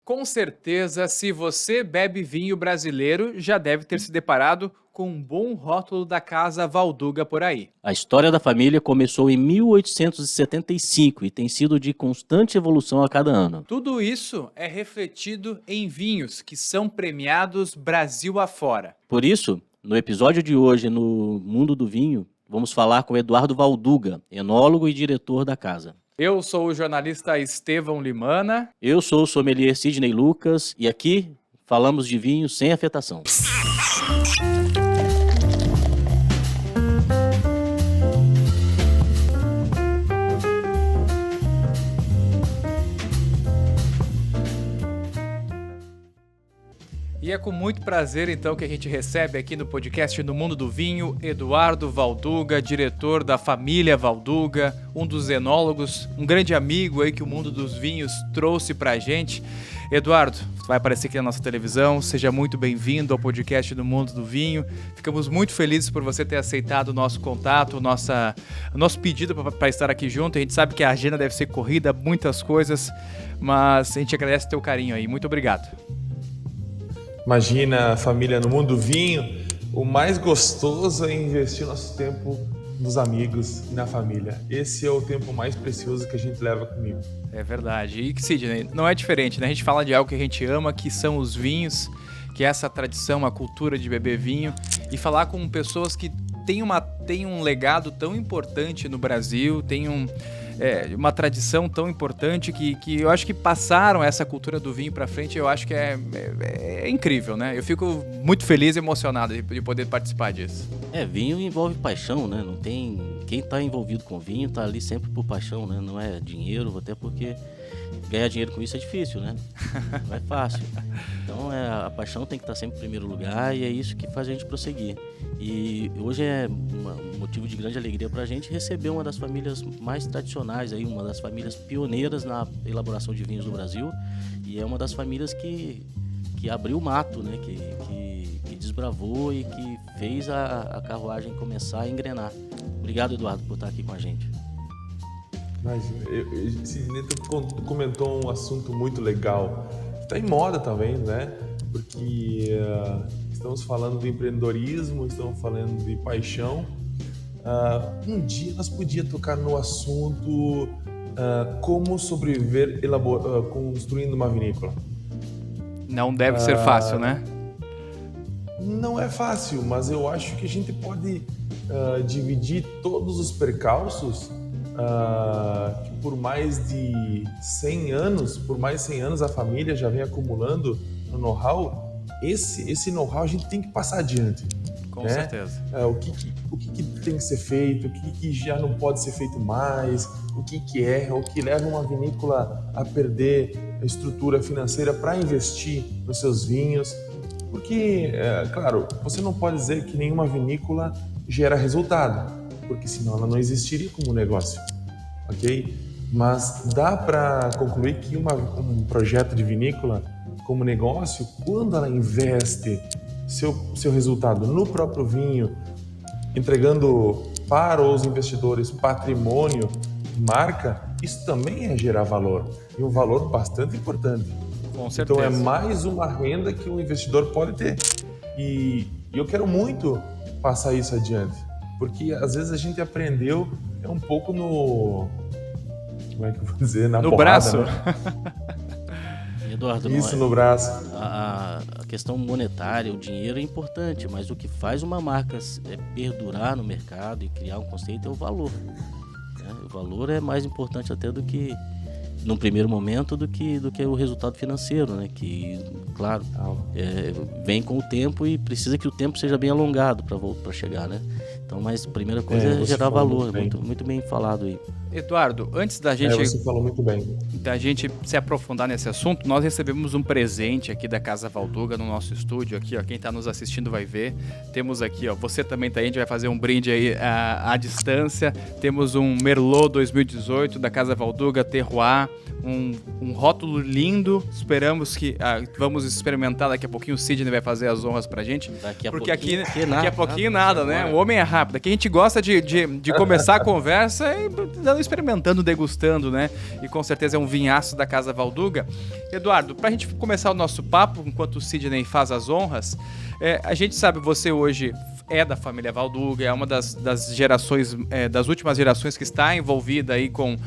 Com certeza, se você bebe vinho brasileiro, já deve ter se deparado com um bom rótulo da Casa Valduga por aí. A história da família começou em 1875 e tem sido de constante evolução a cada ano. Tudo isso é refletido em vinhos que são premiados Brasil afora. Por isso, no episódio de hoje, no Mundo do Vinho, vamos falar com Eduardo Valduga, enólogo e diretor da casa. Eu sou o jornalista Estevão Limana. Eu sou o sommelier Sidney Lucas e aqui falamos de vinho sem afetação. E é com muito prazer, então, que a gente recebe aqui no podcast No Mundo do Vinho, Eduardo Valduga, diretor da família Valduga, um dos enólogos, um grande amigo aí que o mundo dos vinhos trouxe pra gente. Eduardo, vai aparecer aqui na nossa televisão, seja muito bem-vindo ao podcast do Mundo do Vinho. Ficamos muito felizes por você ter aceitado o nosso contato, o nosso pedido para estar aqui junto. A gente sabe que a agenda deve ser corrida, muitas coisas, mas a gente agradece o teu carinho aí. Muito obrigado. Imagina, família, no mundo do vinho, o mais gostoso é investir nosso tempo nos amigos e na família. Esse é o tempo mais precioso que a gente leva comigo. É verdade. E, Sidney, não é diferente, né? A gente fala de algo que a gente ama, que são os vinhos, que é essa tradição, a cultura de beber vinho, e falar com pessoas que têm um legado tão importante no Brasil, têm uma tradição tão importante que eu acho que passaram essa cultura do vinho para frente. Eu acho que é incrível, né? Eu fico muito feliz e emocionado de poder participar disso. Vinho envolve paixão, né? Não tem... Quem está envolvido com vinho está ali sempre por paixão, né? Não é dinheiro, até porque ganhar dinheiro com isso é difícil, né? Não é fácil. Então a paixão tem que estar sempre em primeiro lugar e é isso que faz a gente prosseguir. E hoje é um motivo de grande alegria para a gente receber uma das famílias mais tradicionais, aí, uma das famílias pioneiras na elaboração de vinhos do Brasil, e é uma das famílias que abriu o mato, né? Que desbravou e que fez a carruagem começar a engrenar. Obrigado, Eduardo, por estar aqui com a gente. Imagina, Sidney comentou um assunto muito legal. Está em moda também, né? Porque estamos falando de empreendedorismo, estamos falando de paixão. Um dia nós podíamos tocar no assunto como sobreviver construindo uma vinícola. Não deve ser fácil, né? Não é fácil, mas eu acho que a gente pode dividir todos os percalços que por mais de 100 anos a família já vem acumulando no know-how. Esse know-how a gente tem que passar adiante. Com certeza. O que tem que ser feito, o que já não pode ser feito mais, o que leva uma vinícola a perder a estrutura financeira para investir nos seus vinhos. Porque, claro, você não pode dizer que nenhuma vinícola gera resultado, porque senão ela não existiria como negócio, ok? Mas dá para concluir que um projeto de vinícola como negócio, quando ela investe seu resultado no próprio vinho, entregando para os investidores patrimônio, marca, isso também é gerar valor, e um valor bastante importante. Com certeza. Então é mais uma renda que o investidor pode ter. E eu quero muito passar isso adiante, porque às vezes a gente aprendeu um pouco no... Como é que eu vou dizer? Na no porrada, braço. Né? Eduardo, isso no braço. A questão monetária, o dinheiro é importante, mas o que faz uma marca perdurar no mercado e criar um conceito é o valor. Né? O valor é mais importante até do que, num primeiro momento, do que o resultado financeiro, né? Que, claro, vem com o tempo e precisa que o tempo seja bem alongado para chegar, né? Então, mas a primeira coisa é gerar valor, muito bem falado aí. Eduardo, antes da gente... Você falou muito bem. Da gente se aprofundar nesse assunto, nós recebemos um presente aqui da Casa Valduga no nosso estúdio aqui, ó. Quem está nos assistindo vai ver. Temos aqui, ó, você também tá aí, a gente vai fazer um brinde aí à distância. Temos um Merlot 2018 da Casa Valduga, Terroir, um rótulo lindo. Esperamos que... vamos experimentar daqui a pouquinho. O Sidney vai fazer as honras pra gente. Daqui a porque pouquinho, daqui a pouquinho nada, né? O homem é rápido. Aqui a gente gosta de começar a conversa e experimentando, degustando, né? E com certeza é um vinhaço da Casa Valduga. Eduardo, pra gente começar o nosso papo, enquanto o Sidney faz as honras, a gente sabe, você hoje é da família Valduga, é uma das gerações, das últimas gerações que está envolvida aí com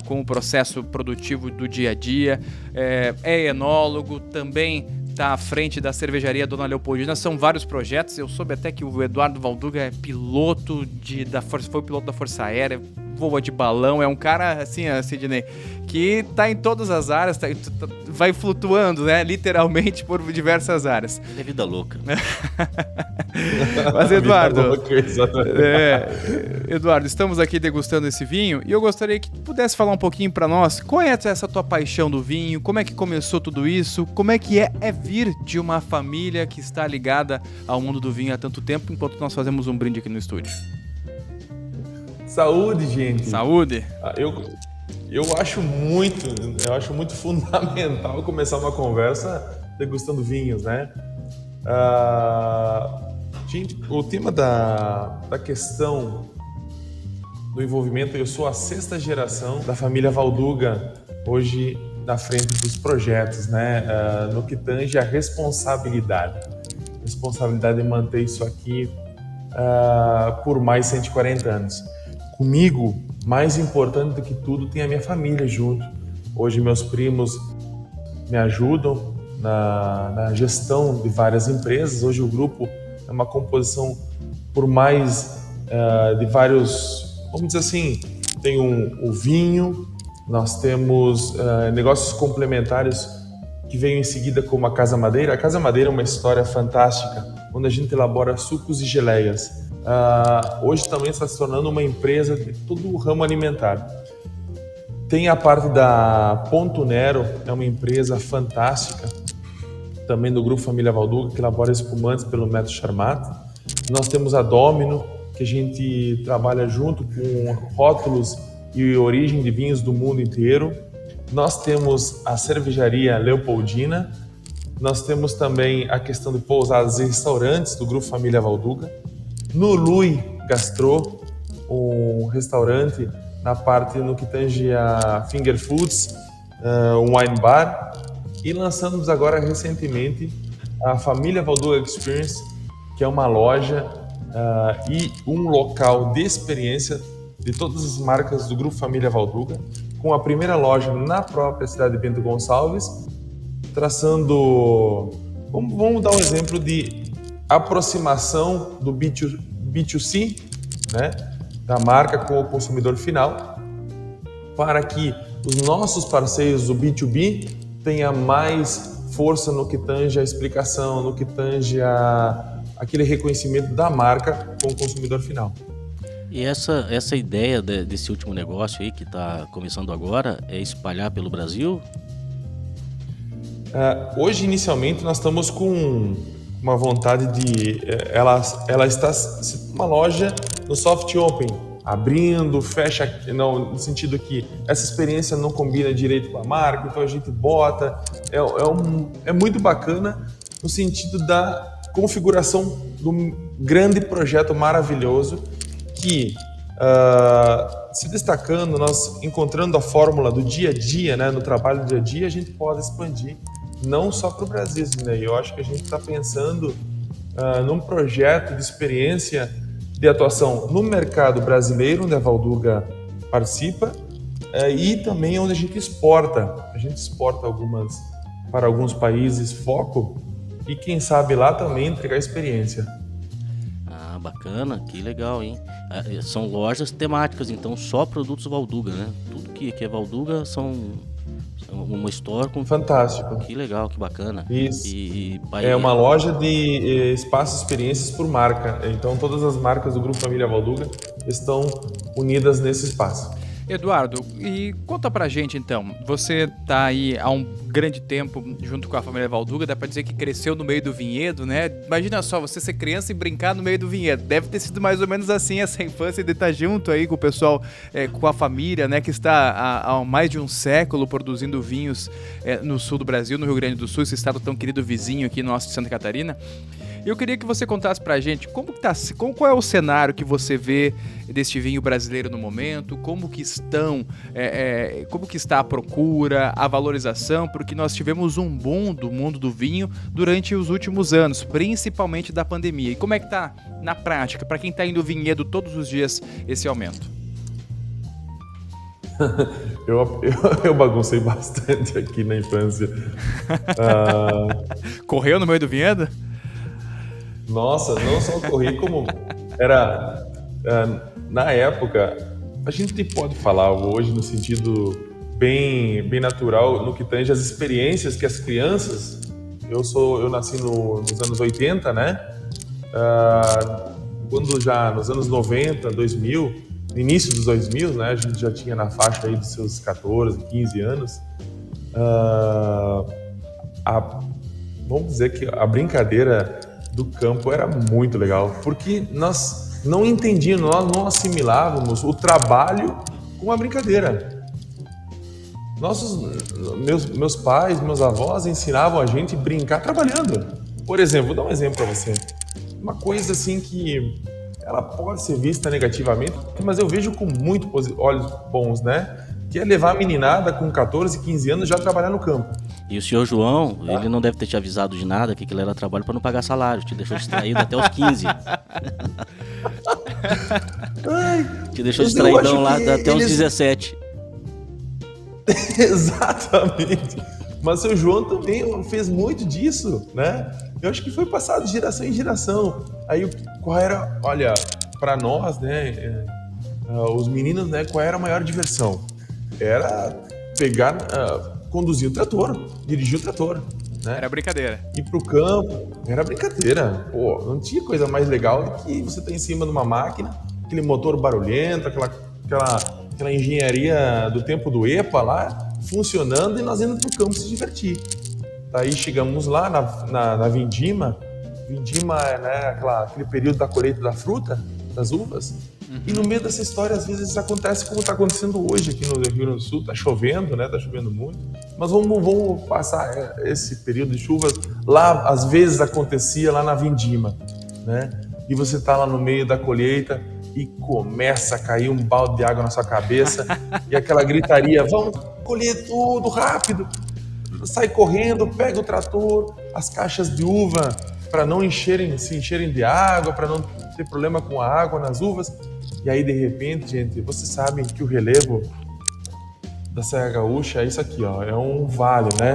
o processo produtivo do dia a dia, é enólogo, também está à frente da cervejaria Dona Leopoldina. São vários projetos. Eu soube até que o Eduardo Valduga é piloto foi piloto da Força Aérea, voa de balão, é um cara assim, Sidney, que tá em todas as áreas, vai flutuando, né, literalmente por diversas áreas. É vida louca. Mas Eduardo, Exatamente. Eduardo, estamos aqui degustando esse vinho e eu gostaria que tu pudesse falar um pouquinho para nós, qual é essa tua paixão do vinho, como é que começou tudo isso, como é que é vir de uma família que está ligada ao mundo do vinho há tanto tempo, enquanto nós fazemos um brinde aqui no estúdio. Saúde, gente. Saúde. Eu acho muito fundamental começar uma conversa degustando vinhos, né? Gente, o tema da questão do envolvimento, eu sou a 6ª geração da família Valduga, hoje na frente dos projetos, né? No que tange a responsabilidade de manter isso aqui por mais 140 anos. Comigo, mais importante do que tudo, tem a minha família junto. Hoje meus primos me ajudam na gestão de várias empresas. Hoje o grupo é uma composição por mais de vários, vamos dizer assim, tem o vinho, nós temos negócios complementares que veio em seguida como a Casa Madeira. A Casa Madeira é uma história fantástica, onde a gente elabora sucos e geleias. Hoje também está se tornando uma empresa de todo o ramo alimentar. Tem a parte da Ponto Nero, é uma empresa fantástica, também do Grupo Família Valduga, que elabora espumantes pelo método Charmat. Nós temos a Domino, que a gente trabalha junto com rótulos e origem de vinhos do mundo inteiro. Nós temos a cervejaria Leopoldina. Nós temos também a questão de pousadas e restaurantes do Grupo Família Valduga. No Lui Gastro, um restaurante na parte no que tange a Finger Foods, um wine bar. E lançamos agora recentemente a Família Valduga Experience, que é uma loja e um local de experiência de todas as marcas do Grupo Família Valduga, com a primeira loja na própria cidade de Bento Gonçalves, traçando... Vamos dar um exemplo de aproximação do B2C, né, da marca com o consumidor final, para que os nossos parceiros do B2B tenham mais força no que tange a explicação, no que tange aquele reconhecimento da marca com o consumidor final. E essa ideia desse último negócio aí que está começando agora é espalhar pelo Brasil? Hoje, inicialmente, nós estamos com uma vontade de... Ela está uma loja no soft open, abrindo, fecha, não, no sentido que essa experiência não combina direito com a marca, então a gente bota. É muito bacana no sentido da configuração de um grande projeto maravilhoso que, se destacando, nós encontrando a fórmula do dia a dia, né, no trabalho do dia a dia, a gente pode expandir não só para o Brasil, né? Eu acho que a gente está pensando num projeto de experiência de atuação no mercado brasileiro, onde a Valduga participa, e também onde a gente exporta. A gente exporta para alguns países foco e quem sabe lá também entregar experiência. Ah, bacana, que legal, hein? São lojas temáticas, então só produtos Valduga, né? Tudo que é Valduga são uma store com... Fantástico. Que legal, que bacana. Isso. É uma loja de espaços experiências por marca. Então todas as marcas do Grupo Família Valduga estão unidas nesse espaço. Eduardo, e conta pra gente então, você tá aí há um grande tempo junto com a família Valduga, dá pra dizer que cresceu no meio do vinhedo, né? Imagina só, você ser criança e brincar no meio do vinhedo, deve ter sido mais ou menos assim essa infância de estar junto aí com o pessoal, com a família, né? Que está há mais de um século produzindo vinhos no sul do Brasil, no Rio Grande do Sul, esse estado tão querido vizinho aqui nosso de Santa Catarina. Eu queria que você contasse pra gente qual é o cenário que você vê deste vinho brasileiro no momento, como que está a procura, a valorização, porque nós tivemos um boom do mundo do vinho durante os últimos anos, principalmente da pandemia. E como é que tá na prática, para quem tá indo vinhedo todos os dias, esse aumento? Eu baguncei bastante aqui na infância. Correu no meio do vinhedo? Nossa, não só corri como era na época. A gente pode falar hoje no sentido bem natural no que tange as experiências que as crianças. Eu nasci nos anos 80, né? Quando já nos anos 90, 2000, no início dos 2000, né? A gente já tinha na faixa aí dos seus 14, 15 anos. Vamos dizer que a brincadeira do campo era muito legal, porque nós não entendíamos, nós não assimilávamos o trabalho com a brincadeira. Meus pais, meus avós ensinavam a gente a brincar trabalhando. Por exemplo, vou dar um exemplo para você. Uma coisa assim que ela pode ser vista negativamente, mas eu vejo com muito olhos bons, né? Que é levar a meninada com 14, 15 anos já trabalhar no campo. E o senhor João, ele não deve ter te avisado de nada, que aquilo era trabalho para não pagar salário, te deixou distraído até os 15. Te deixou distraídão lá até os 17. Exatamente. Mas o seu João também fez muito disso, né? Eu acho que foi passado de geração em geração. Aí qual era, olha, para nós, né, os meninos, né, qual era a maior diversão? Era pegar, conduzir o trator, dirigir o trator, né? Era brincadeira. Ir pro campo, era brincadeira. Pô, não tinha coisa mais legal do que você estar em cima de uma máquina, aquele motor barulhento, aquela engenharia do tempo do EPA lá, funcionando e nós indo pro campo se divertir. Daí chegamos lá na vindima. Vindima é, né, aquele período da colheita da fruta, das uvas. E no meio dessa história, às vezes acontece como está acontecendo hoje aqui no Rio Grande do Sul. Está chovendo, né? Está chovendo muito. Mas vamos passar esse período de chuvas. Lá, às vezes, acontecia lá na vindima, né? E você está lá no meio da colheita e começa a cair um balde de água na sua cabeça e aquela gritaria, vamos colher tudo rápido. Sai correndo, pega o trator, as caixas de uva para não se encherem de água, para não ter problema com a água nas uvas. E aí, de repente, gente, vocês sabem que o relevo da Serra Gaúcha é isso aqui, ó, é um vale, né?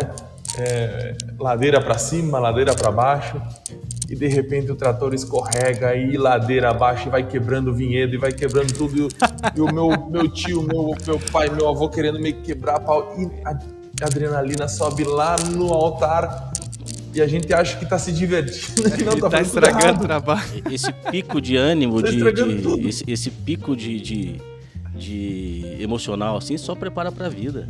Ladeira para cima, ladeira para baixo, e de repente o trator escorrega e ladeira abaixo e vai quebrando o vinhedo e vai quebrando tudo. E o meu tio, meu pai, meu avô querendo me quebrar a pau, e a adrenalina sobe lá no altar. E a gente acha que tá se divertindo e não tá estragando o trabalho. Esse pico de ânimo, esse pico de emocional assim, só prepara pra vida.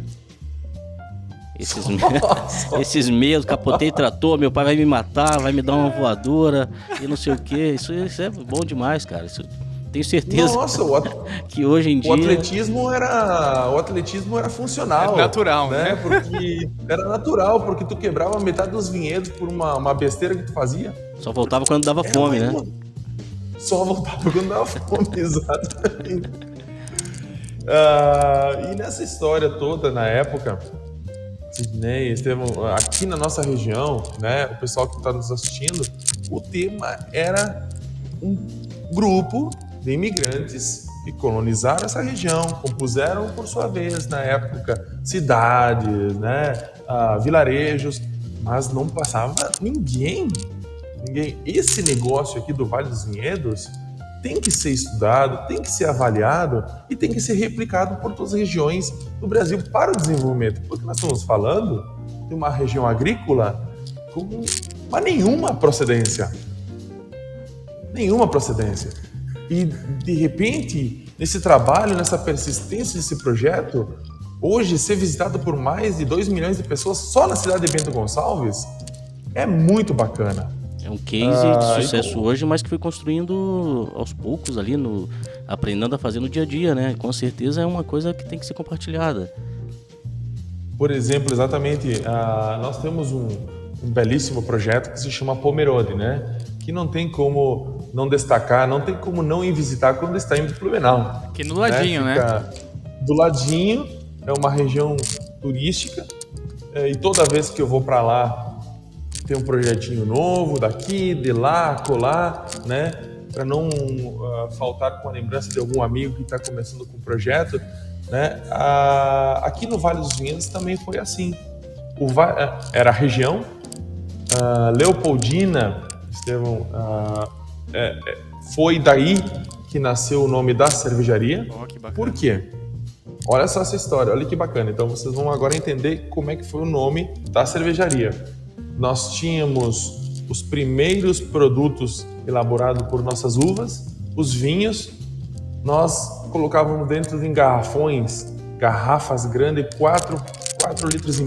Esses medos, capotei trator, meu pai vai me matar, vai me dar uma voadora e não sei o que. Isso é bom demais, cara. Isso, tenho certeza. Nossa, que hoje em dia... O atletismo era funcional. É natural, né? Porque era natural, porque tu quebrava metade dos vinhedos por uma besteira que tu fazia. Só voltava quando dava fome, né? Só voltava quando dava fome, exatamente. E nessa história toda, na época, Sidney, Estevão, aqui na nossa região, né, o pessoal que está nos assistindo, o tema era um grupo de imigrantes que colonizaram essa região, compuseram, por sua vez, na época, cidades, né, vilarejos, mas não passava ninguém. Esse negócio aqui do Vale dos Vinhedos tem que ser estudado, tem que ser avaliado e tem que ser replicado por todas as regiões do Brasil para o desenvolvimento, porque nós estamos falando de uma região agrícola com nenhuma procedência. E, de repente, nesse trabalho, nessa persistência desse projeto, hoje ser visitado por mais de 2 milhões de pessoas só na cidade de Bento Gonçalves é muito bacana. É um case de sucesso hoje, mas que foi construindo aos poucos ali, aprendendo a fazer no dia a dia, né? Com certeza é uma coisa que tem que ser compartilhada. Por exemplo, exatamente, nós temos um belíssimo projeto que se chama Pomerode, né? Que não tem como não destacar, não tem como não ir visitar quando está em Blumenau. Aqui no ladinho, né? Do ladinho, é uma região turística, e toda vez que eu vou para lá, tem um projetinho novo daqui, de lá, colar, né? Para não faltar com a lembrança de algum amigo que está começando com o projeto, né? Aqui no Vale dos Vinhedos também foi assim. Era a região Leopoldina, Estevão, foi daí que nasceu o nome da cervejaria. Oh, que bacana. Por quê? Olha só essa história, olha que bacana. Então vocês vão agora entender como é que foi o nome da cervejaria. Nós tínhamos os primeiros produtos elaborados por nossas uvas, os vinhos. Nós colocávamos dentro de garrafões, garrafas grandes, 4,5 litros.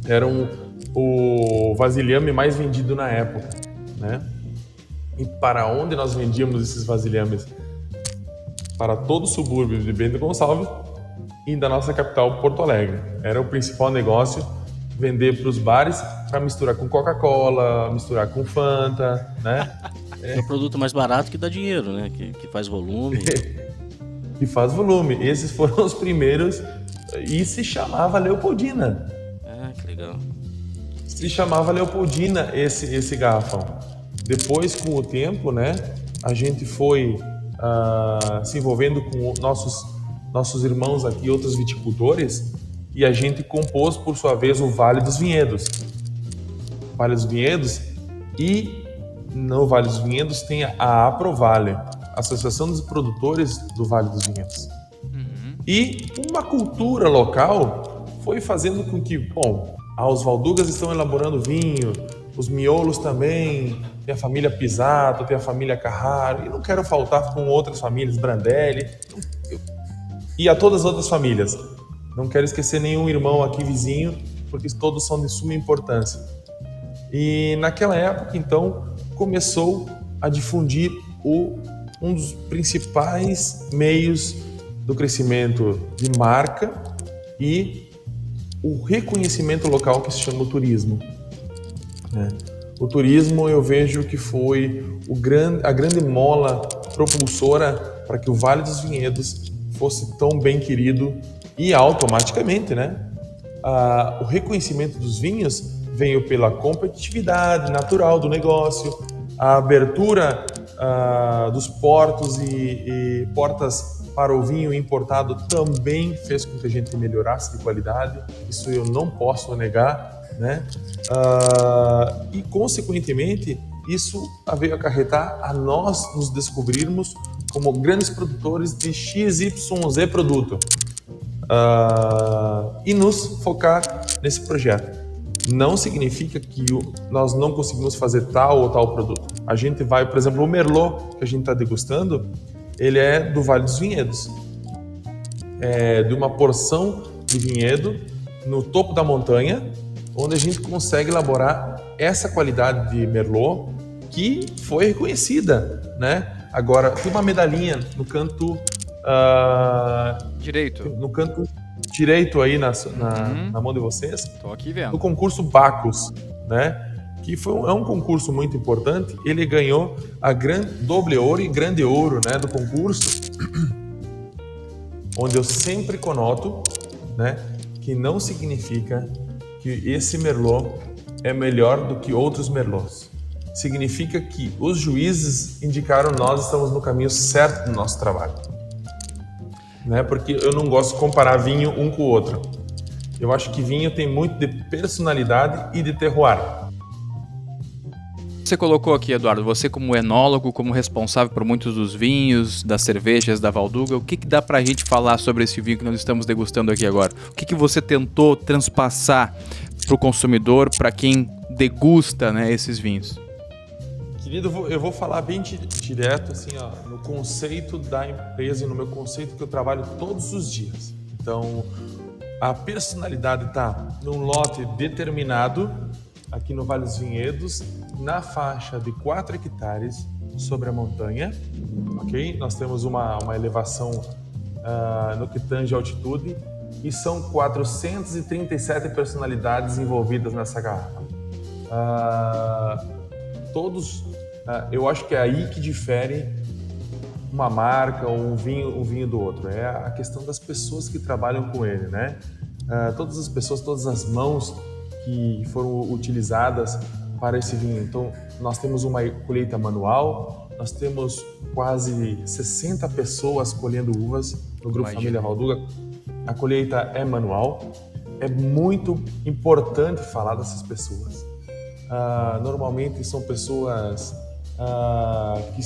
Era o vasilhame mais vendido na época, né? E para onde nós vendíamos esses vasilhames? Para todo o subúrbio de Bento Gonçalves e da nossa capital, Porto Alegre. Era o principal negócio, vender para os bares, para misturar com Coca-Cola, misturar com Fanta, né? É o produto mais barato que dá dinheiro, né? Que faz volume. Que faz volume. Esses foram os primeiros e se chamava Leopoldina. Ah, que legal. Se chamava Leopoldina esse garrafão. Depois, com o tempo, né, a gente foi se envolvendo com nossos irmãos aqui, outros viticultores, e a gente compôs, por sua vez, o Vale dos Vinhedos. Vale dos Vinhedos, e no Vale dos Vinhedos tem a Aprovale, Associação dos Produtores do Vale dos Vinhedos. Uhum. E uma cultura local foi fazendo com que, bom, os Valdugas estão elaborando vinho, os Miolos também, tem a família Pisato, tem a família Carraro, e não quero faltar com outras famílias, Brandelli, e a todas as outras famílias. Não quero esquecer nenhum irmão aqui vizinho, porque todos são de suma importância. E naquela época, então, começou a difundir um dos principais meios do crescimento de marca e o reconhecimento local, que se chama o turismo. O turismo, eu vejo que foi a grande mola propulsora para que o Vale dos Vinhedos fosse tão bem querido, e automaticamente, né, o reconhecimento dos vinhos veio pela competitividade natural do negócio, a abertura dos portos e portas para o vinho importado também fez com que a gente melhorasse de qualidade, isso eu não posso negar, né? E consequentemente isso veio acarretar a nós nos descobrirmos como grandes produtores de XYZ produto, e nos focar nesse projeto. Não significa que nós não conseguimos fazer tal ou tal produto. A gente vai, por exemplo, o Merlot que a gente está degustando, ele é do Vale dos Vinhedos, de uma porção de vinhedo no topo da montanha, onde a gente consegue elaborar essa qualidade de Merlot que foi reconhecida, né? Agora, tem uma medalhinha no canto direito. No canto direito aí na mão de vocês. Tô aqui vendo. No concurso Bacchus, né? Que é um concurso muito importante. Ele ganhou a doble ouro e grande ouro, né, do concurso, onde eu sempre conoto, né, que não significa que esse Merlot é melhor do que outros Merlots. Significa que os juízes indicaram nós estamos no caminho certo do nosso trabalho. Né? Porque eu não gosto de comparar vinho um com o outro. Eu acho que vinho tem muito de personalidade e de terroir. Você colocou aqui, Eduardo, você como enólogo, como responsável por muitos dos vinhos, das cervejas da Valduga, o que dá pra gente falar sobre esse vinho que nós estamos degustando aqui agora? O que você tentou transpassar pro consumidor, para quem degusta, né, esses vinhos? Querido, eu vou falar bem direto, assim, ó, no conceito da empresa e no meu conceito que eu trabalho todos os dias. Então, a personalidade está num lote determinado, aqui no Vale dos Vinhedos, na faixa de 4 hectares sobre a montanha, ok? Nós temos uma elevação no que tange a altitude e são 437 personalidades envolvidas nessa garrafa. Eu acho que é aí que difere uma marca ou um vinho do outro. É a questão das pessoas que trabalham com ele, né? Todas as pessoas, todas as mãos que foram utilizadas para esse vinho. Então, nós temos uma colheita manual, nós temos quase 60 pessoas colhendo uvas no Grupo Família Valduga. A colheita é manual. É muito importante falar dessas pessoas. Normalmente são pessoas que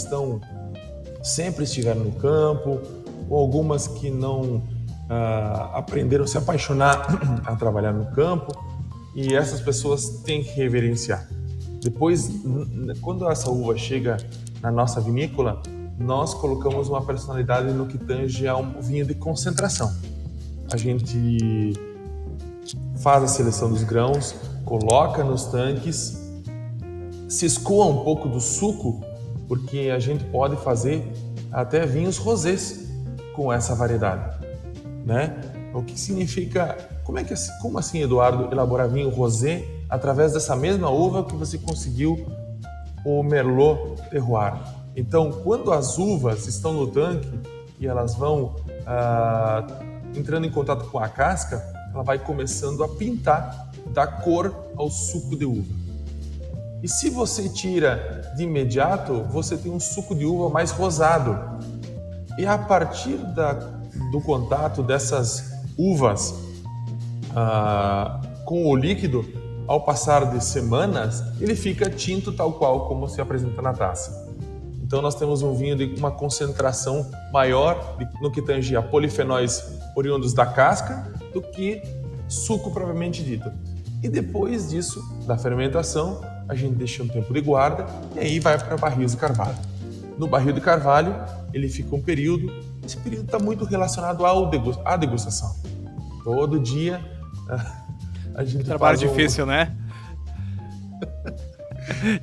sempre estiveram no campo, ou algumas que não aprenderam a se apaixonar a trabalhar no campo, e essas pessoas têm que reverenciar. Depois, quando essa uva chega na nossa vinícola, nós colocamos uma personalidade no que tange a um vinho de concentração. A gente faz a seleção dos grãos, coloca nos tanques, se escoa um pouco do suco, porque a gente pode fazer até vinhos rosés com essa variedade, né? O que significa, como assim, Eduardo, elaborar vinho rosé através dessa mesma uva que você conseguiu o Merlot Terroir? Então, quando as uvas estão no tanque e elas vão entrando em contato com a casca, ela vai começando a pintar, dar cor ao suco de uva. E se você tira de imediato, você tem um suco de uva mais rosado. E a partir do contato dessas uvas com o líquido, ao passar de semanas, ele fica tinto tal qual como se apresenta na taça. Então nós temos um vinho de uma concentração maior no que tange a polifenóis oriundos da casca do que suco propriamente dito. E depois disso, da fermentação, a gente deixa um tempo de guarda e aí vai para barris de carvalho. No barril de carvalho, ele fica um período, esse período está muito relacionado à degustação. Todo dia a gente trabalho difícil, né?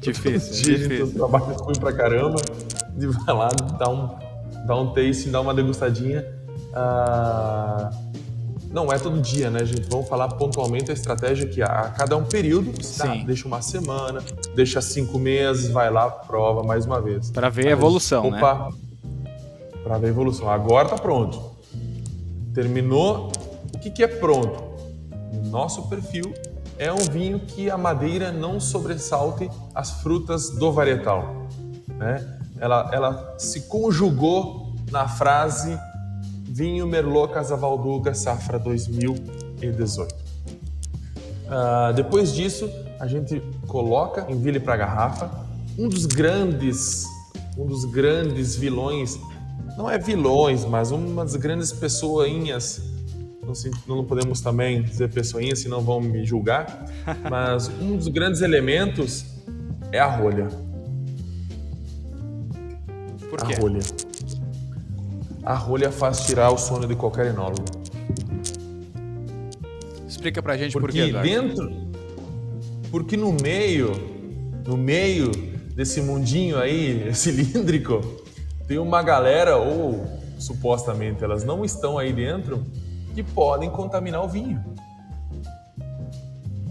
Difícil. Um trabalho ruim pra caramba, de vai lá, dar um tasting, dar uma degustadinha. Não é todo dia, né, gente? Vamos falar pontualmente a estratégia que a cada um período, deixa uma semana, deixa 5 meses, vai lá, prova mais uma vez. Para ver a evolução, né? Para ver a evolução. Agora tá pronto. Terminou. O que é pronto? Nosso perfil é um vinho que a madeira não sobressalte as frutas do varietal, né? Ela se conjugou na frase vinho Merlot Casa Valduga Safra 2018. Depois disso, a gente coloca, envile para a garrafa. Um dos grandes vilões, não é vilões, mas uma das grandes pessoinhas, não podemos também dizer pessoinhas, senão vão me julgar, mas um dos grandes elementos é a rolha. Por quê? A rolha faz tirar o sono de qualquer enólogo. Explica pra gente por quê, Eduardo. Porque no meio desse mundinho aí cilíndrico, tem uma galera, ou supostamente elas não estão aí dentro, que podem contaminar o vinho,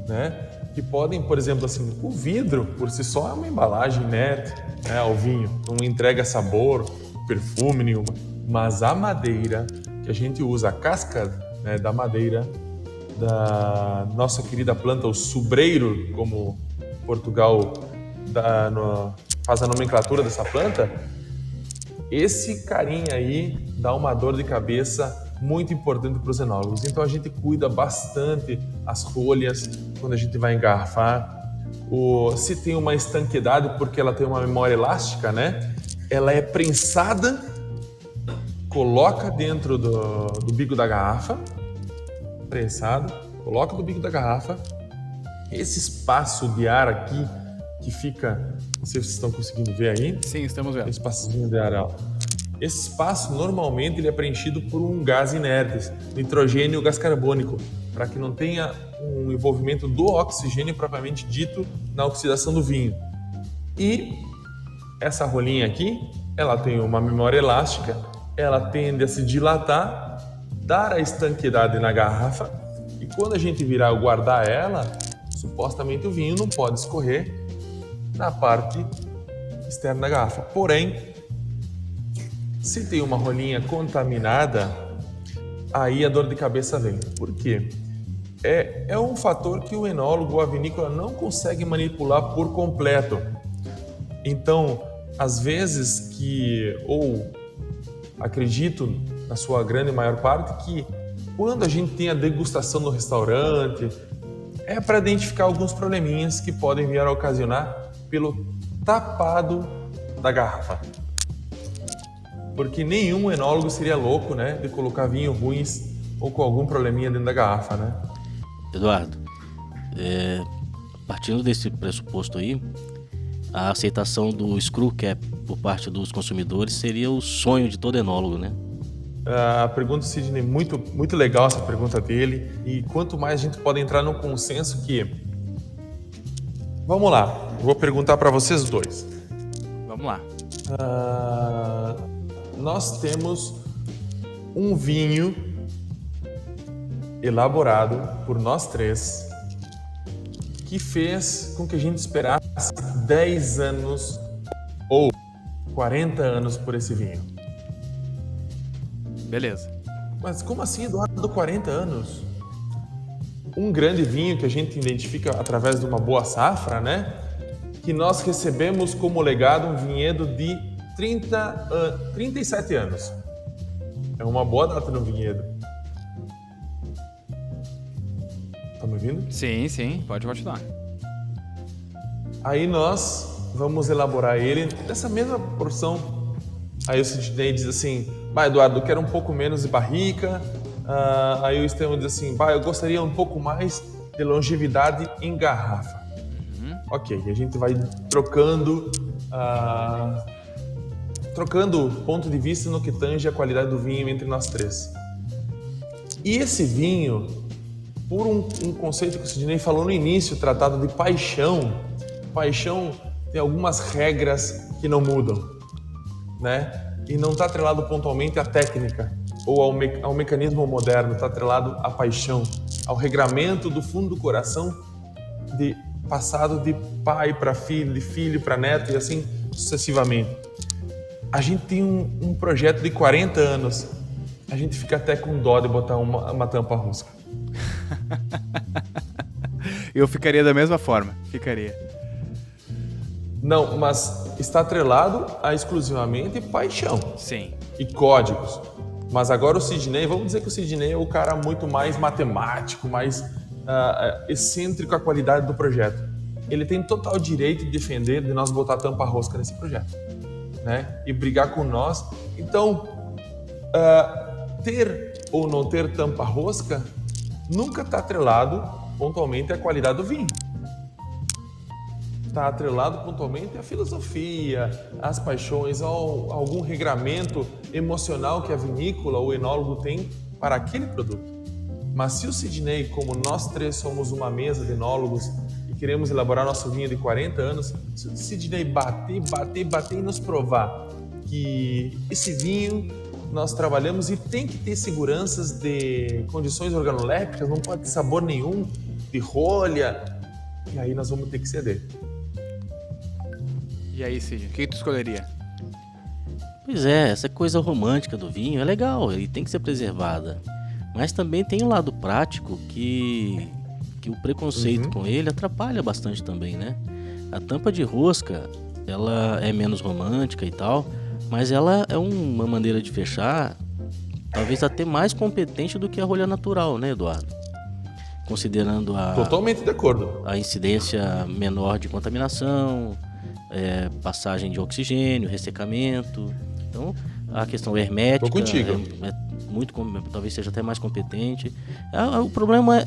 né? Que podem, por exemplo, assim, o vidro por si só é uma embalagem inerte, né, ao vinho, não entrega sabor, perfume nenhuma, mas a madeira que a gente usa, a casca, né, da madeira da nossa querida planta, o subreiro, como Portugal faz a nomenclatura dessa planta, esse carinha aí dá uma dor de cabeça muito importante para os enólogos. Então a gente cuida bastante as rolhas quando a gente vai engarrafar. Se tem uma estanqueidade, porque ela tem uma memória elástica, né? Ela é prensada, coloca dentro do bico da garrafa, prensado, coloca no bico da garrafa. Esse espaço de ar aqui que fica, não sei se vocês estão conseguindo ver aí, Sim, estamos vendo. esse espaçozinho de areia. Esse espaço, normalmente, ele é preenchido por um gás inerte, nitrogênio ou gás carbônico, para que não tenha um envolvimento do oxigênio propriamente dito na oxidação do vinho. E essa rolinha aqui, ela tem uma memória elástica, ela tende a se dilatar, dar a estanqueidade na garrafa, e quando a gente virar ou guardar ela, supostamente o vinho não pode escorrer na parte externa da garrafa. Porém, se tem uma rolinha contaminada, aí a dor de cabeça vem. Por quê? É um fator que o enólogo ou a vinícola não consegue manipular por completo. Então, às vezes ou acredito na sua grande maior parte, que quando a gente tem a degustação no restaurante, é para identificar alguns probleminhas que podem vir a ocasionar pelo tapado da garrafa. Porque nenhum enólogo seria louco, né, de colocar vinho ruins ou com algum probleminha dentro da garrafa, né? Eduardo, partindo desse pressuposto aí, a aceitação do screw cap por parte dos consumidores seria o sonho de todo enólogo, né? A pergunta do Sidney, muito, muito legal essa pergunta dele. E quanto mais a gente pode entrar num consenso que... Vamos lá, vou perguntar para vocês dois. Vamos lá. Nós temos um vinho elaborado por nós três que fez com que a gente esperasse 10 anos ou 40 anos por esse vinho. Beleza. Mas como assim, Eduardo, 40 anos? Um grande vinho que a gente identifica através de uma boa safra, né? Que nós recebemos como legado um vinhedo de 37 anos. É uma boa data no vinhedo. Tá me ouvindo? Sim, pode continuar. Aí nós vamos elaborar ele dessa mesma porção. Aí o Sidney diz assim, Eduardo, eu quero um pouco menos de barrica. Aí o Estevão diz assim, eu gostaria um pouco mais de longevidade em garrafa. Ok, e a gente vai trocando ponto de vista no que tange a qualidade do vinho entre nós três. E esse vinho, por um conceito que o Sidney falou no início, tratado de paixão tem algumas regras que não mudam, né? E não está atrelado pontualmente à técnica ou ao mecanismo moderno, está atrelado à paixão, ao regramento do fundo do coração, de passado de pai para filho, de filho para neto e assim sucessivamente. A gente tem um projeto de 40 anos, a gente fica até com dó de botar uma tampa rosca. Eu ficaria da mesma forma, ficaria. Não, mas está atrelado a exclusivamente paixão. Sim. E códigos. Mas agora o Sidney, vamos dizer que o Sidney é o cara muito mais matemático, mais excêntrico à qualidade do projeto. Ele tem total direito de defender de nós botar tampa rosca nesse projeto, né? E brigar com nós. Então, ter ou não ter tampa rosca nunca está atrelado pontualmente à qualidade do vinho. Está atrelado pontualmente à filosofia, às paixões, a algum regramento emocional que a vinícola ou o enólogo tem para aquele produto. Mas se o Sidney, como nós três somos uma mesa de enólogos e queremos elaborar nosso vinho de 40 anos, se o Sidney bater e nos provar que esse vinho nós trabalhamos e tem que ter seguranças de condições organolépticas, não pode ter sabor nenhum, de rolha, e aí nós vamos ter que ceder. E aí, Cid, o que tu escolheria? Pois é, essa coisa romântica do vinho é legal e tem que ser preservada. Mas também tem um lado prático que o preconceito com ele atrapalha bastante também, né? A tampa de rosca, ela é menos romântica e tal, mas ela é uma maneira de fechar, talvez até mais competente do que a rolha natural, né, Eduardo? Considerando Totalmente de acordo. A incidência menor de contaminação, passagem de oxigênio, ressecamento. Então, a questão hermética talvez seja até mais competente. O problema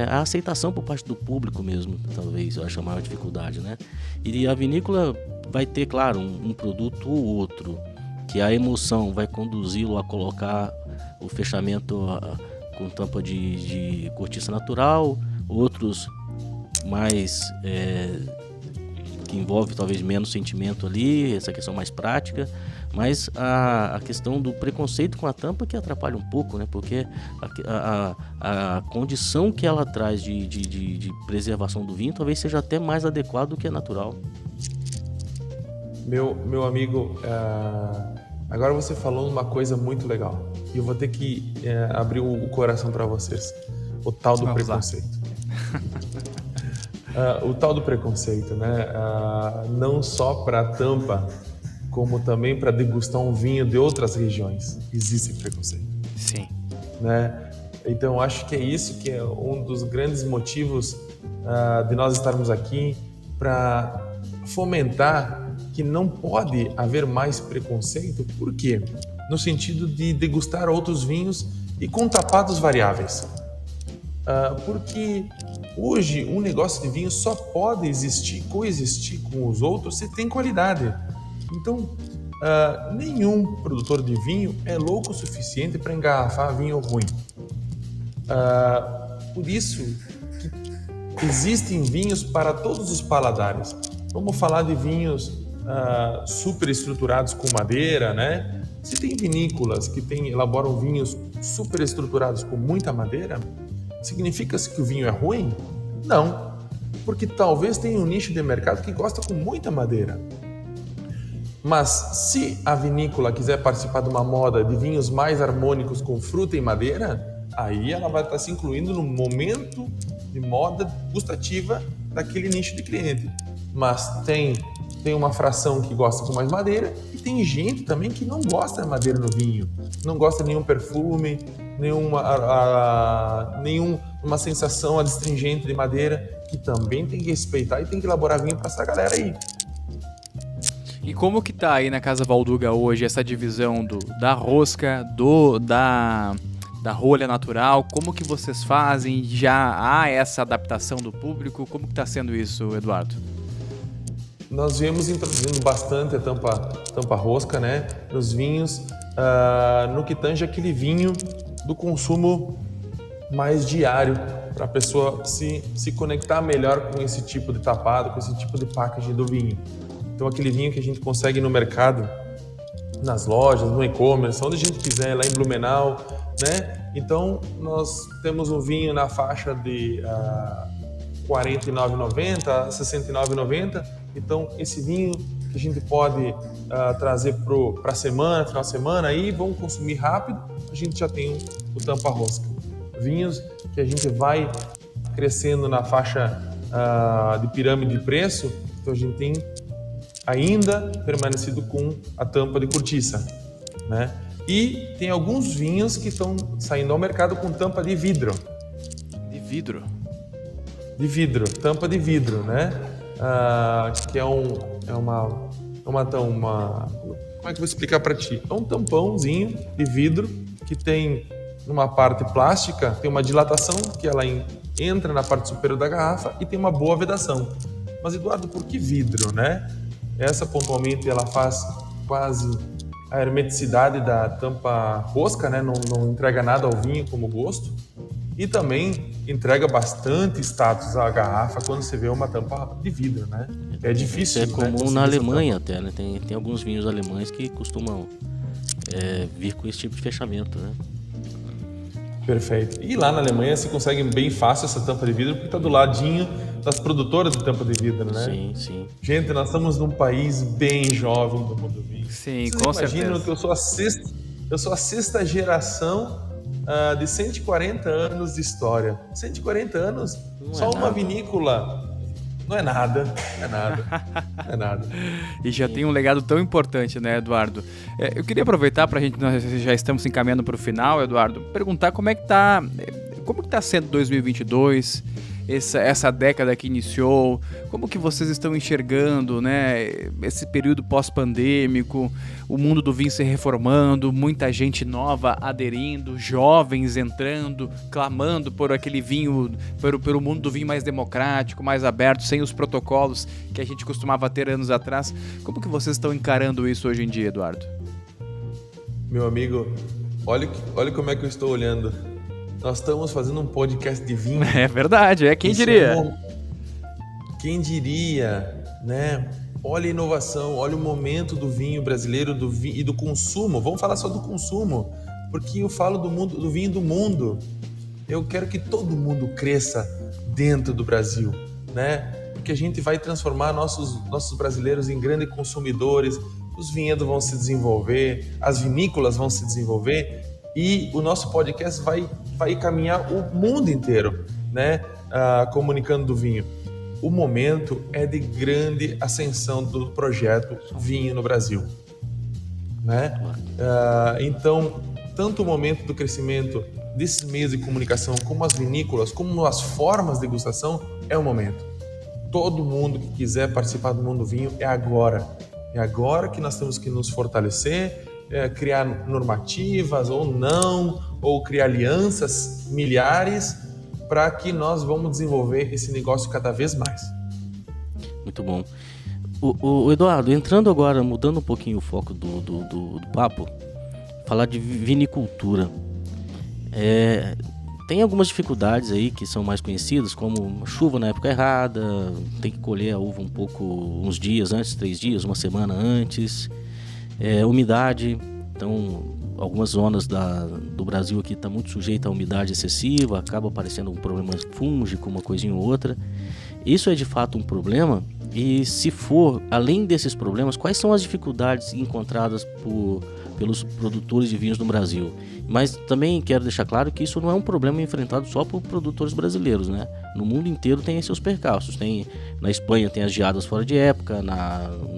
a aceitação por parte do público mesmo, talvez, eu acho a maior dificuldade, né? E a vinícola vai ter, claro, um produto ou outro, que a emoção vai conduzi-lo a colocar o fechamento com tampa de cortiça natural, outros mais que envolve talvez menos sentimento ali, essa questão mais prática, mas a questão do preconceito com a tampa que atrapalha um pouco, né? Porque a condição que ela traz de preservação do vinho talvez seja até mais adequado do que a natural. Meu amigo, agora você falou uma coisa muito legal e eu vou ter que abrir o coração para vocês. O tal do preconceito. O tal do preconceito, né? Não só para a tampa, como também para degustar um vinho de outras regiões. Existe preconceito. Sim. Né? Então, acho que é isso que é um dos grandes motivos de nós estarmos aqui, para fomentar que não pode haver mais preconceito. Por quê? No sentido de degustar outros vinhos e com tapados variáveis. Porque hoje um negócio de vinho só pode coexistir com os outros se tem qualidade. Então, nenhum produtor de vinho é louco o suficiente para engarrafar vinho ruim. Por isso que existem vinhos para todos os paladares. Vamos falar de vinhos super estruturados com madeira, né? Se tem vinícolas que elaboram vinhos super estruturados com muita madeira, significa que o vinho é ruim? Não, porque talvez tenha um nicho de mercado que gosta com muita madeira. Mas se a vinícola quiser participar de uma moda de vinhos mais harmônicos com fruta e madeira, aí ela vai estar se incluindo no momento de moda gustativa daquele nicho de cliente. Mas tem uma fração que gosta com mais madeira e tem gente também que não gosta de madeira no vinho, não gosta de nenhum perfume, nenhuma sensação adstringente de madeira, que também tem que respeitar e tem que elaborar vinho para essa galera aí. E como que tá aí na Casa Valduga hoje essa divisão da rosca, da rolha natural? Como que vocês fazem? Já há essa adaptação do público? Como que tá sendo isso, Eduardo? Nós viemos introduzindo bastante a tampa rosca, né, nos vinhos, no que tange aquele vinho do consumo mais diário, para a pessoa se conectar melhor com esse tipo de tapado, com esse tipo de packaging do vinho. Então, aquele vinho que a gente consegue no mercado, nas lojas, no e-commerce, onde a gente quiser, lá em Blumenau, né? Então, nós temos um vinho na faixa de R$ 49,90 a R$ 69,90. Então, esse vinho que a gente pode trazer para a semana, final de semana, aí vamos consumir rápido, a gente já tem o tampa rosca. Vinhos que a gente vai crescendo na faixa de pirâmide de preço, então a gente tem ainda permanecido com a tampa de cortiça, né? E tem alguns vinhos que estão saindo ao mercado com tampa de vidro. De vidro? De vidro, tampa de vidro, né? Que como é que eu vou explicar para ti? É um tampãozinho de vidro que tem numa parte plástica, tem uma dilatação que ela entra na parte superior da garrafa e tem uma boa vedação. Mas, Eduardo, por que vidro, né? Essa pontualmente ela faz quase a hermeticidade da tampa rosca, né? Não entrega nada ao vinho como gosto, e também entrega bastante status à garrafa quando você vê uma tampa de vidro, né? É difícil. Isso é comum, né, na Alemanha até, né? Tem alguns vinhos alemães que costumam vir com esse tipo de fechamento, né? Perfeito. E lá na Alemanha você consegue bem fácil essa tampa de vidro porque está do ladinho das produtoras de tampa de vidro, né? Sim, sim. Gente, nós estamos num país bem jovem do mundo do vinho. Sim, vocês com imaginam certeza. Que eu sou a sexta geração de 140 anos de história. 140 anos, não só é uma nada. Vinícola. Não é nada. Não é nada. E já tem um legado tão importante, né, Eduardo? Eu queria aproveitar para a gente, nós já estamos se encaminhando para o final, Eduardo, perguntar como que tá sendo 2022, essa década que iniciou? Como que vocês estão enxergando, né, esse período pós-pandêmico, o mundo do vinho se reformando, muita gente nova aderindo, jovens entrando, clamando por aquele vinho, pelo mundo do vinho mais democrático, mais aberto, sem os protocolos que a gente costumava ter anos atrás. Como que vocês estão encarando isso hoje em dia, Eduardo? Meu amigo, olha como é que eu estou olhando. Nós estamos fazendo um podcast de vinho. É verdade, quem diria? Quem diria, né? Olha a inovação, olha o momento do vinho brasileiro e do consumo. Vamos falar só do consumo, porque eu falo do vinho do mundo. Eu quero que todo mundo cresça dentro do Brasil, né? Porque a gente vai transformar nossos brasileiros em grandes consumidores, os vinhedos vão se desenvolver, as vinícolas vão se desenvolver e o nosso podcast vai caminhar o mundo inteiro, né? Comunicando do vinho. O momento é de grande ascensão do projeto Vinho no Brasil, né? Então, tanto o momento do crescimento desses meios de comunicação, como as vinícolas, como as formas de degustação, é o momento. Todo mundo que quiser participar do mundo do vinho é agora. É agora que nós temos que nos fortalecer, criar normativas ou não, ou criar alianças milhares para que nós vamos desenvolver esse negócio cada vez mais. Muito bom. O Eduardo, entrando agora, mudando um pouquinho o foco do papo, falar de vinicultura. Tem algumas dificuldades aí que são mais conhecidas, como chuva na época errada, tem que colher a uva uns dias antes, 3 dias, uma semana antes, umidade. Então, algumas zonas do Brasil aqui está muito sujeita à umidade excessiva, acaba aparecendo um problema fúngico, uma coisinha ou outra. Isso é de fato um problema, e se for, além desses problemas, quais são as dificuldades encontradas pelos produtores de vinhos no Brasil? Mas também quero deixar claro que isso não é um problema enfrentado só por produtores brasileiros, né? No mundo inteiro tem seus percalços. Na Espanha tem as geadas fora de época,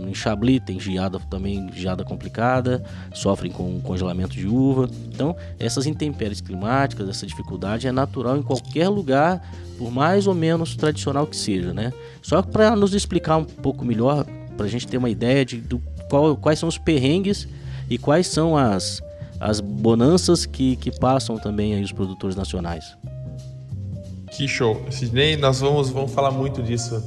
em Chablis tem geada complicada, sofrem com congelamento de uva. Então, essas intempéries climáticas, essa dificuldade é natural em qualquer lugar, por mais ou menos tradicional que seja, né? Só para nos explicar um pouco melhor, para a gente ter uma ideia de quais são os perrengues e quais são as bonanças que passam também aí os produtores nacionais. Que show! Sidney, nós vamos falar muito disso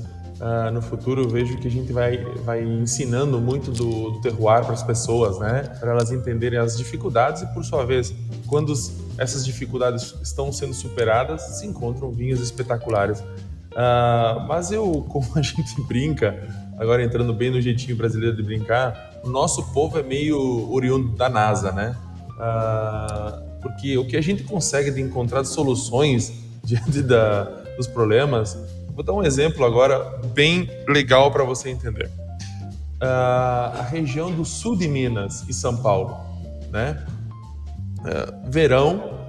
no futuro. Eu vejo que a gente vai ensinando muito do terroir para as pessoas, né? Para elas entenderem as dificuldades e, por sua vez, quando essas dificuldades estão sendo superadas, se encontram vinhos espetaculares. Mas como a gente brinca, agora entrando bem no jeitinho brasileiro de brincar, o nosso povo é meio oriundo da NASA, né? Porque o que a gente consegue de encontrar soluções diante dos problemas, vou dar um exemplo agora bem legal para você entender. A região do sul de Minas e São Paulo, né? Verão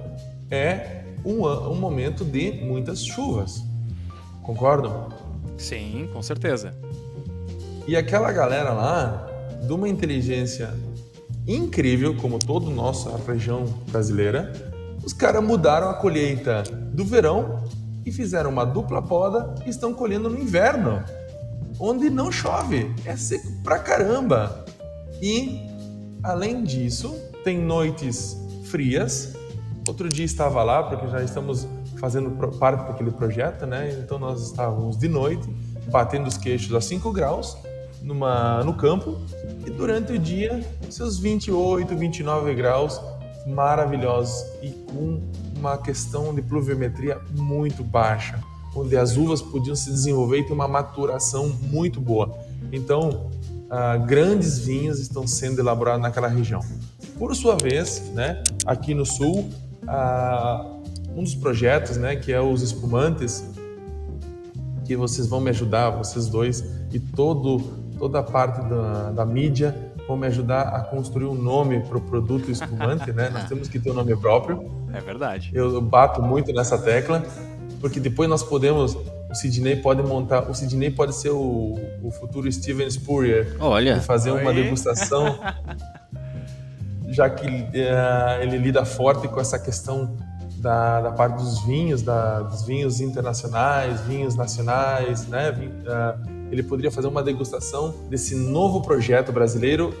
é um momento de muitas chuvas, concordam? Sim, com certeza. E aquela galera lá, de uma inteligência incrível, como toda a nossa região brasileira, os caras mudaram a colheita do verão e fizeram uma dupla poda e estão colhendo no inverno, onde não chove, é seco pra caramba. E, além disso, tem noites frias. Outro dia estava lá, porque já estamos fazendo parte daquele projeto, né? Então nós estávamos de noite, batendo os queixos a 5 graus, no campo, e durante o dia, seus 28, 29 graus, maravilhosos, e com uma questão de pluviometria muito baixa, onde as uvas podiam se desenvolver e ter uma maturação muito boa. Então, grandes vinhos estão sendo elaborados naquela região. Por sua vez, né, aqui no sul, um dos projetos, né, que é os espumantes, que vocês vão me ajudar, vocês dois, e toda a parte da mídia vão me ajudar a construir um nome para o produto espumante, né? Nós temos que ter um nome próprio. É verdade. Eu bato muito nessa tecla, porque depois nós podemos, o Sidney pode ser o futuro Steven Spurrier. Olha. E fazer uma degustação, já que ele lida forte com essa questão da parte dos vinhos, dos vinhos internacionais, vinhos nacionais, né? Ele poderia fazer uma degustação desse novo projeto brasileiro,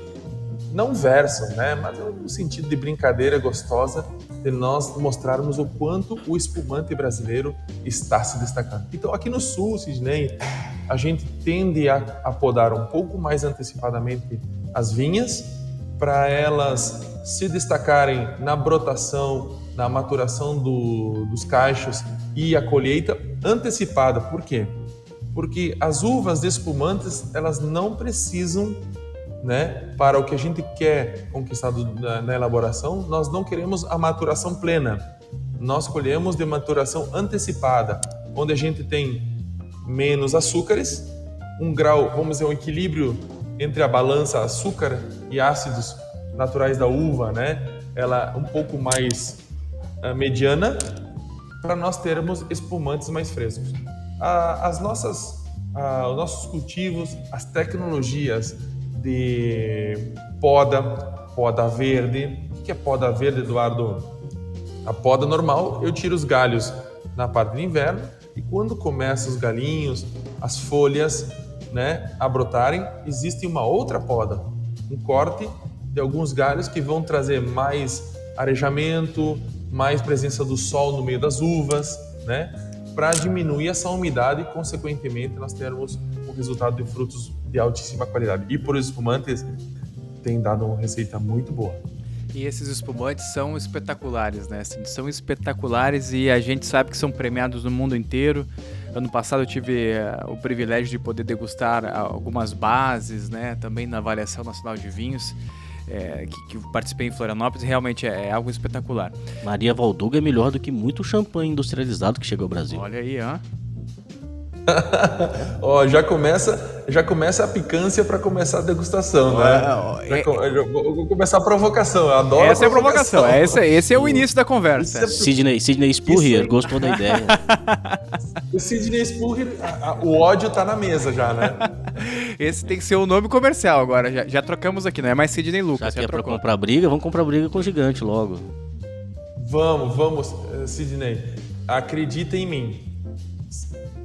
não verso, né? Mas no sentido de brincadeira gostosa, de nós mostrarmos o quanto o espumante brasileiro está se destacando. Então, aqui no Sul, Sidney, a gente tende a podar um pouco mais antecipadamente as vinhas, para elas se destacarem na brotação, na maturação dos cachos e a colheita antecipada. Por quê? Porque as uvas de espumantes, elas não precisam, né, para o que a gente quer conquistar na elaboração, nós não queremos a maturação plena. Nós colhemos de maturação antecipada, onde a gente tem menos açúcares, um grau, vamos dizer, um equilíbrio entre a balança açúcar e ácidos naturais da uva, né? Ela um pouco mais mediana, para nós termos espumantes mais frescos. Os nossos cultivos, as tecnologias de poda verde. O que é poda verde, Eduardo? A poda normal, eu tiro os galhos na parte de inverno, e quando começam os galinhos, as folhas, né, a brotarem, existe uma outra poda, um corte de alguns galhos que vão trazer mais arejamento, mais presença do sol no meio das uvas, né, para diminuir essa umidade e, consequentemente, nós termos um resultado de frutos de altíssima qualidade. E por espumantes tem dado uma receita muito boa. E esses espumantes são espetaculares, né? Assim, são espetaculares e a gente sabe que são premiados no mundo inteiro. Ano passado eu tive o privilégio de poder degustar algumas bases, né? Também na Avaliação Nacional de Vinhos, que eu participei em Florianópolis. Realmente é algo espetacular. Maria Valduga é melhor do que muito champanhe industrializado que chegou ao Brasil. Olha aí, ó. Ó, já começa a picância para começar a degustação, né? Vou começar a provocação. Eu adoro essa provocação. É a provocação. Esse é o início da conversa. Sidney Spurrier gostou da ideia. O Sidney Spurrier, o ódio tá na mesa já, né? Esse tem que ser o nome comercial agora. Já trocamos aqui, não é mais Sidney Lucas. Já que é pra comprar briga, vamos comprar briga com o gigante logo. Vamos, Sidney. Acredita em mim.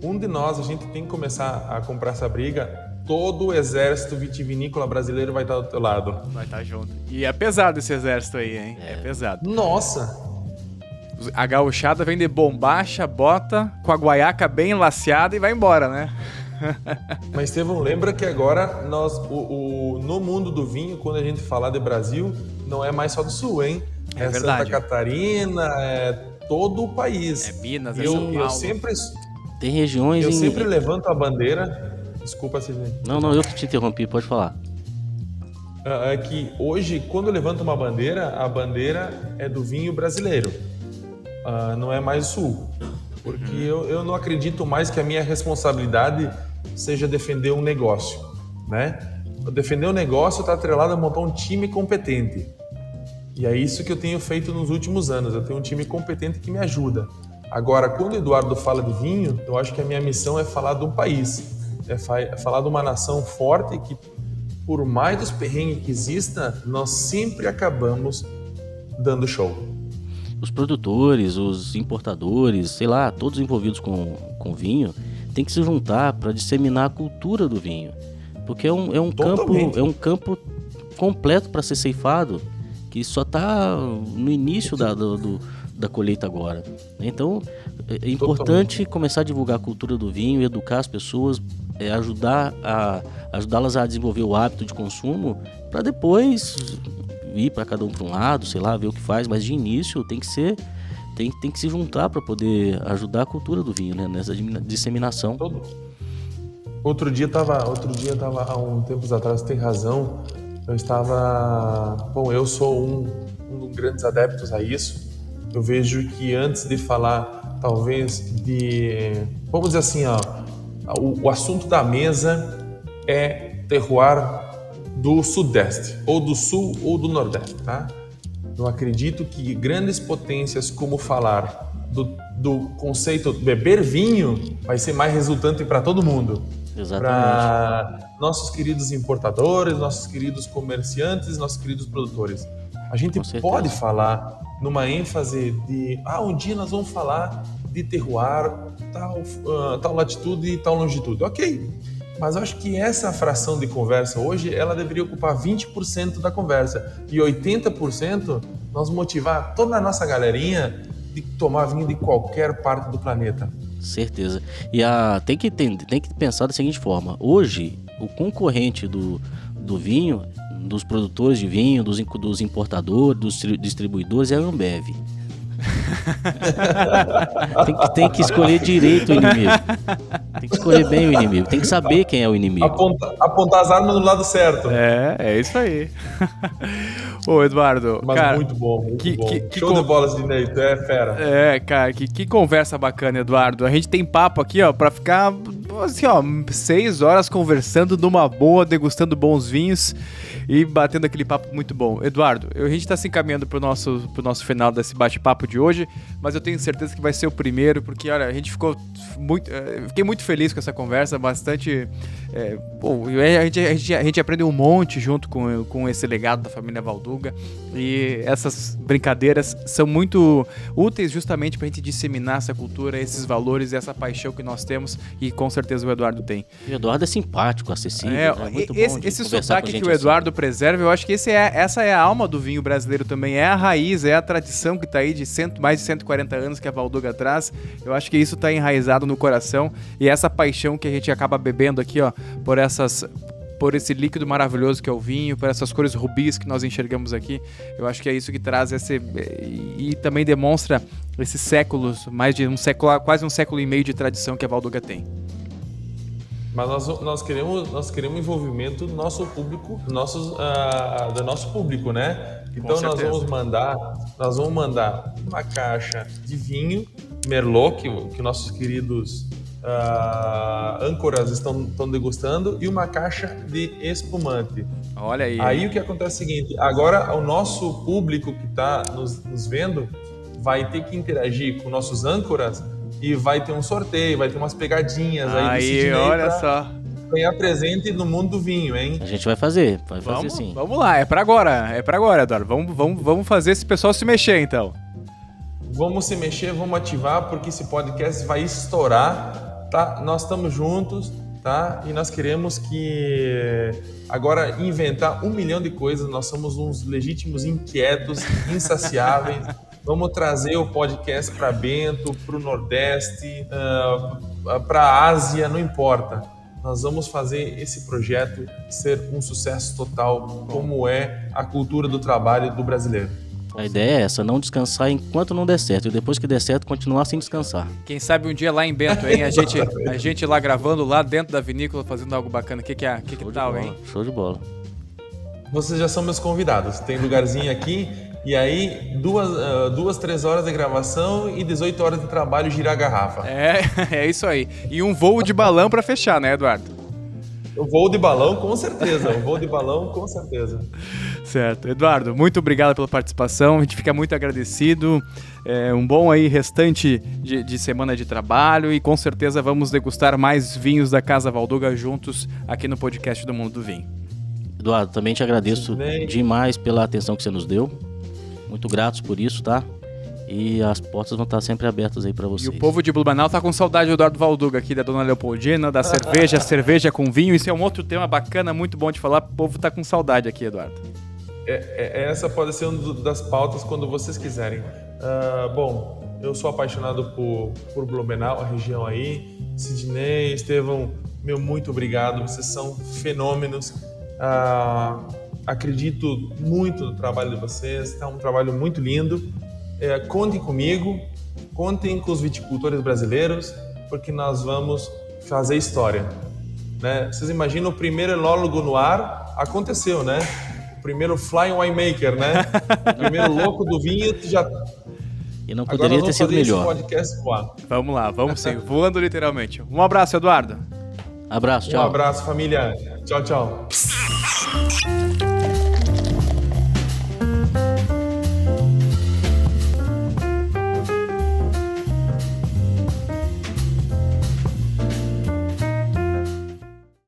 Um de nós, a gente tem que começar a comprar essa briga. Todo o exército vitivinícola brasileiro vai estar do teu lado. Vai estar junto. E é pesado esse exército aí, hein? É pesado. Nossa! A gauchada vem de bombacha, bota com a guaiaca bem laceada e vai embora, né? Mas, Estevão, lembra que agora no mundo do vinho, quando a gente falar de Brasil, não é mais só do Sul, hein? É verdade. Santa Catarina, é todo o país. É Minas, São Paulo. Eu sempre... Tem regiões Eu sempre levanto a bandeira. Desculpa, Sidney. Não, eu que te interrompi, pode falar. É que hoje, quando eu levanto uma bandeira, a bandeira é do vinho brasileiro. Não é mais o Sul. Porque eu não acredito mais que a minha responsabilidade seja defender um negócio, né? Defender um negócio está atrelado a montar um time competente. E é isso que eu tenho feito nos últimos anos. Eu tenho um time competente que me ajuda. Agora, quando o Eduardo fala de vinho, eu acho que a minha missão é falar de um país, é falar de uma nação forte que, por mais dos perrengues que exista, nós sempre acabamos dando show. Os produtores, os importadores, sei lá, todos envolvidos com vinho, tem que se juntar para disseminar a cultura do vinho, porque é um campo completo para ser ceifado, que só está no início da colheita agora. Então, é importante começar a divulgar a cultura do vinho, educar as pessoas, ajudá-las a desenvolver o hábito de consumo, para depois ir para cada um para um lado, sei lá, ver o que faz, mas de início tem que se juntar para poder ajudar a cultura do vinho, né, nessa disseminação. Outro dia tava há um tempos atrás, tem razão, eu sou um dos grandes adeptos a isso. Eu vejo que antes de falar, talvez, vamos dizer assim, o assunto da mesa é terroir do Sudeste, ou do Sul ou do Nordeste, tá? Eu acredito que grandes potências como falar do conceito de beber vinho vai ser mais resultante para todo mundo. Exatamente. Para nossos queridos importadores, nossos queridos comerciantes, nossos queridos produtores. A gente Com certeza. pode falar numa ênfase de um dia nós vamos falar de terroir, tal latitude e tal longitude. Ok, mas eu acho que essa fração de conversa hoje, ela deveria ocupar 20% da conversa e 80% nós motivar toda a nossa galerinha de tomar vinho de qualquer parte do planeta. Certeza. E tem que pensar da seguinte forma. Hoje, o concorrente do vinho, dos produtores de vinho, dos importadores, dos distribuidores, é a Ambev. Tem que escolher direito o inimigo. Tem que escolher bem o inimigo. Tem que saber quem é o inimigo. Apontar as armas no lado certo. É isso aí. Ô, Eduardo, mas cara, muito bom. Que show de bola, Sidney, tu é fera. Cara, que conversa bacana, Eduardo. A gente tem papo aqui, ó, pra ficar, assim, ó, 6 horas conversando numa boa, degustando bons vinhos e batendo aquele papo muito bom. Eduardo, a gente tá se encaminhando pro nosso final desse bate-papo de hoje, mas eu tenho certeza que vai ser o primeiro, porque, olha, a gente ficou fiquei muito feliz com essa conversa, bastante... a gente aprendeu um monte junto com esse legado da família Valduga, e essas brincadeiras são muito úteis justamente pra gente disseminar essa cultura, esses valores e essa paixão que nós temos, e com certeza o Eduardo tem. O Eduardo é simpático, acessível, é muito bom esse sotaque que o Eduardo preserva, eu acho que essa é a alma do vinho brasileiro também, é a raiz, é a tradição que tá aí de mais de 140 anos que a Valduga traz. Eu acho que isso tá enraizado no coração, e essa paixão que a gente acaba bebendo aqui, ó, por esse líquido maravilhoso que é o vinho, por essas cores rubis que nós enxergamos aqui, eu acho que é isso que traz e também demonstra esses séculos, mais de um século, quase um século e meio de tradição que a Valduga tem. Mas nós queremos envolvimento do nosso público, do nosso público, né? Então nós vamos mandar uma caixa de vinho Merlot, que nossos queridos âncoras estão degustando, e uma caixa de espumante. Olha aí. Aí o que acontece é o seguinte: agora o nosso público que está nos vendo vai ter que interagir com nossos âncoras e vai ter um sorteio, vai ter umas pegadinhas aí, olha só. Ganhar presente no mundo do vinho, hein? A gente vai fazer sim. Vamos lá, é pra agora, Eduardo. Vamos fazer esse pessoal se mexer, então. Vamos se mexer, vamos ativar, porque esse podcast vai estourar, tá? Nós estamos juntos, tá? E nós queremos que agora inventar 1 milhão de coisas. Nós somos uns legítimos inquietos, insaciáveis. Vamos trazer o podcast para Bento, para o Nordeste, para a Ásia, não importa. Nós vamos fazer esse projeto ser um sucesso total, como é a cultura do trabalho do brasileiro. A ideia é essa, não descansar enquanto não der certo, e depois que der certo, continuar sem descansar. Quem sabe um dia lá em Bento, hein? A gente lá gravando lá dentro da vinícola, fazendo algo bacana. Que tal, hein? Show de bola. Vocês já são meus convidados. Tem lugarzinho aqui, e aí 2-3 horas de gravação e 18 horas de trabalho girar a garrafa. É isso aí. E um voo de balão pra fechar, né, Eduardo? O voo de balão, com certeza. Certo. Eduardo, muito obrigado pela participação. A gente fica muito agradecido. Um bom aí restante de semana de trabalho, e com certeza vamos degustar mais vinhos da Casa Valduga juntos aqui no podcast do Mundo do Vinho. Eduardo, também te agradeço demais pela atenção que você nos deu. Muito gratos por isso, tá? E as portas vão estar sempre abertas aí pra vocês. E o povo de Blumenau tá com saudade do Eduardo Valduga aqui, da Dona Leopoldina, da cerveja com vinho. Isso é um outro tema bacana, muito bom de falar. O povo tá com saudade aqui, Eduardo. Essa pode ser uma das pautas quando vocês quiserem. Bom, eu sou apaixonado por Blumenau, a região aí. Sidney, Estevão, muito obrigado. Vocês são fenômenos. Acredito muito no trabalho de vocês. Tá um trabalho muito lindo. Contem comigo, contem com os viticultores brasileiros, porque nós vamos fazer história, né? Vocês imaginam, o primeiro enólogo no ar aconteceu, né? O primeiro flying winemaker, né? O primeiro louco do vinho já... E não poderia ter sido melhor. Podcast voar. Vamos lá, vamos sim, voando literalmente. Um abraço, Eduardo. Abraço, tchau. Um abraço, família. Tchau, tchau.